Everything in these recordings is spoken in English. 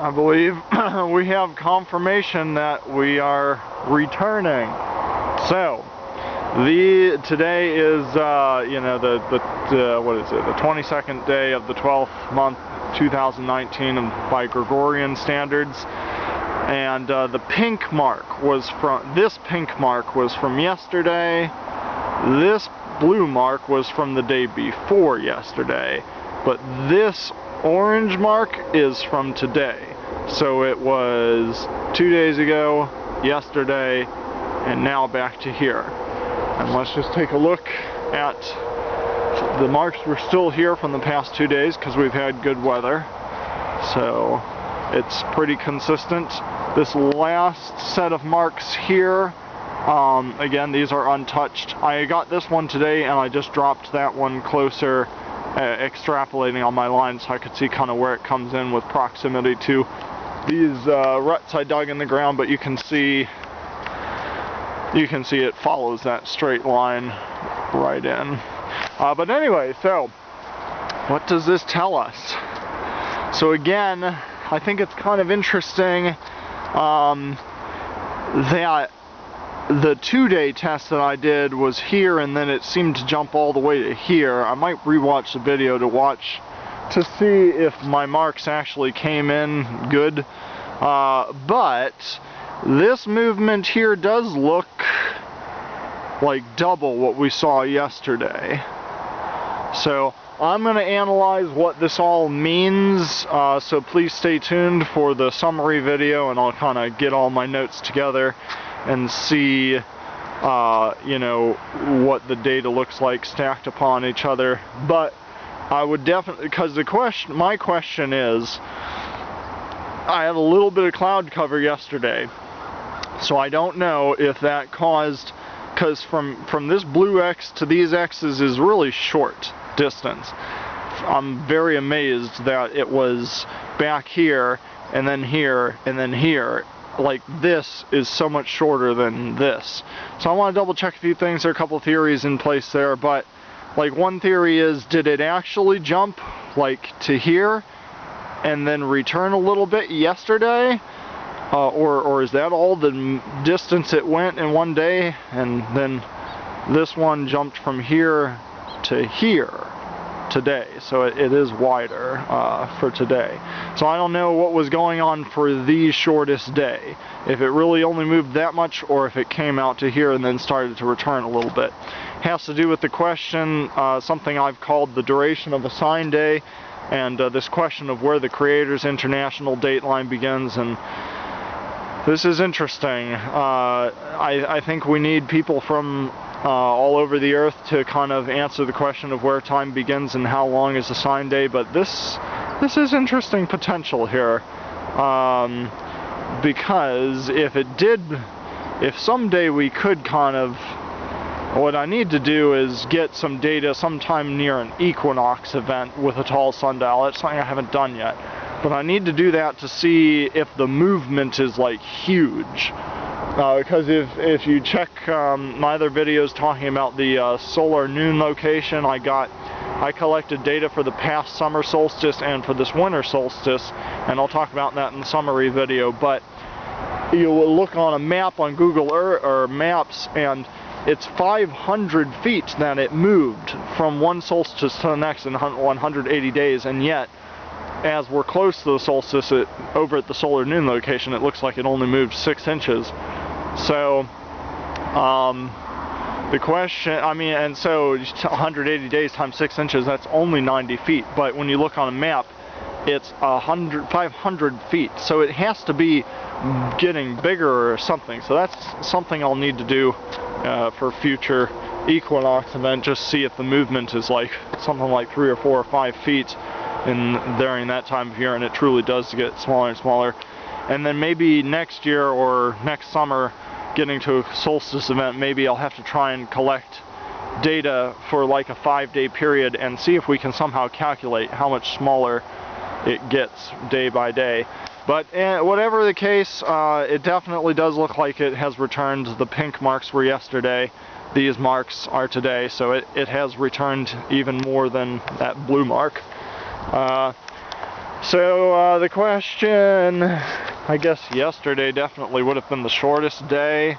I believe we have confirmation that we are returning. So, today is what is it? The 22nd day of the 12th month, 2019, by Gregorian standards. And the pink mark was from yesterday. This blue mark was from the day before yesterday, but this orange mark is from today. So it was 2 days ago, yesterday, and now back to here. And let's just take a look at the marks. We're still here from the past 2 days because we've had good weather, so it's pretty consistent. This last set of marks here, again, these are untouched. I got this one today and I just dropped that one closer, extrapolating on my line so I could see kind of where it comes in with proximity to these ruts I dug in the ground, but you can see it follows that straight line right in. But anyway, so what does this tell us? So again, I think it's kind of interesting that the 2-day test that I did was here, and then it seemed to jump all the way to here. I might rewatch the video to see if my marks actually came in good. But this movement here does look like double what we saw yesterday. So I'm going to analyze what this all means, so please stay tuned for the summary video, and I'll kind of get all my notes together and see what the data looks like stacked upon each other. But I would definitely, because my question is, I had a little bit of cloud cover yesterday, so I don't know if that caused, because from this blue X to these X's is really short distance. I'm very amazed that it was back here and then here and then here. Like, this is so much shorter than this. So I want to double check a few things. There are a couple of theories in place there, but like, one theory is, did it actually jump like to here and then return a little bit yesterday? Or is that all the distance it went in one day, and then this one jumped from here to here today, so it is wider for today. So I don't know what was going on for the shortest day, if it really only moved that much, or if it came out to here and then started to return a little bit. It has to do with the question, something I've called the duration of a sign day, and this question of where the Creator's international date line begins. And this is interesting. I think we need people from all over the earth to kind of answer the question of where time begins and how long is a sign day. But this is interesting potential here, because if someday we could kind of, what I need to do is get some data sometime near an equinox event with a tall sundial. That's something I haven't done yet, but I need to do that to see if the movement is like huge. Because if you check my other videos talking about the solar noon location, I collected data for the past summer solstice and for this winter solstice, and I'll talk about that in the summary video. But you will look on a map on Google Earth or Maps, and it's 500 feet that it moved from one solstice to the next in 180 days, and yet, as we're close to the solstice, over at the solar noon location, it looks like it only moved 6 inches. So, the question, and so 180 days times 6 inches, that's only 90 feet. But when you look on a map, it's 500 feet. So it has to be getting bigger or something. So that's something I'll need to do for future equinox event, just see if the movement is like something like 3 or 4 or 5 feet during that time of year, and it truly does get smaller and smaller. And then maybe next year or next summer, getting to a solstice event, maybe I'll have to try and collect data for like a 5-day period and see if we can somehow calculate how much smaller it gets day by day. But whatever the case, it definitely does look like it has returned. The pink marks were yesterday. These marks are today, so it has returned even more than that blue mark. So the question, I guess yesterday definitely would have been the shortest day.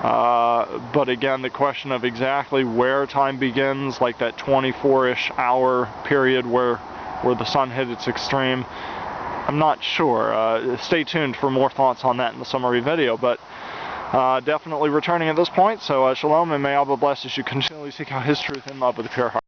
But again, the question of exactly where time begins, like that 24-ish hour period where the sun hit its extreme, I'm not sure. Stay tuned for more thoughts on that in the summary video, but definitely returning at this point. So shalom, and may Allah bless as you continually seek out His truth in love with a pure heart.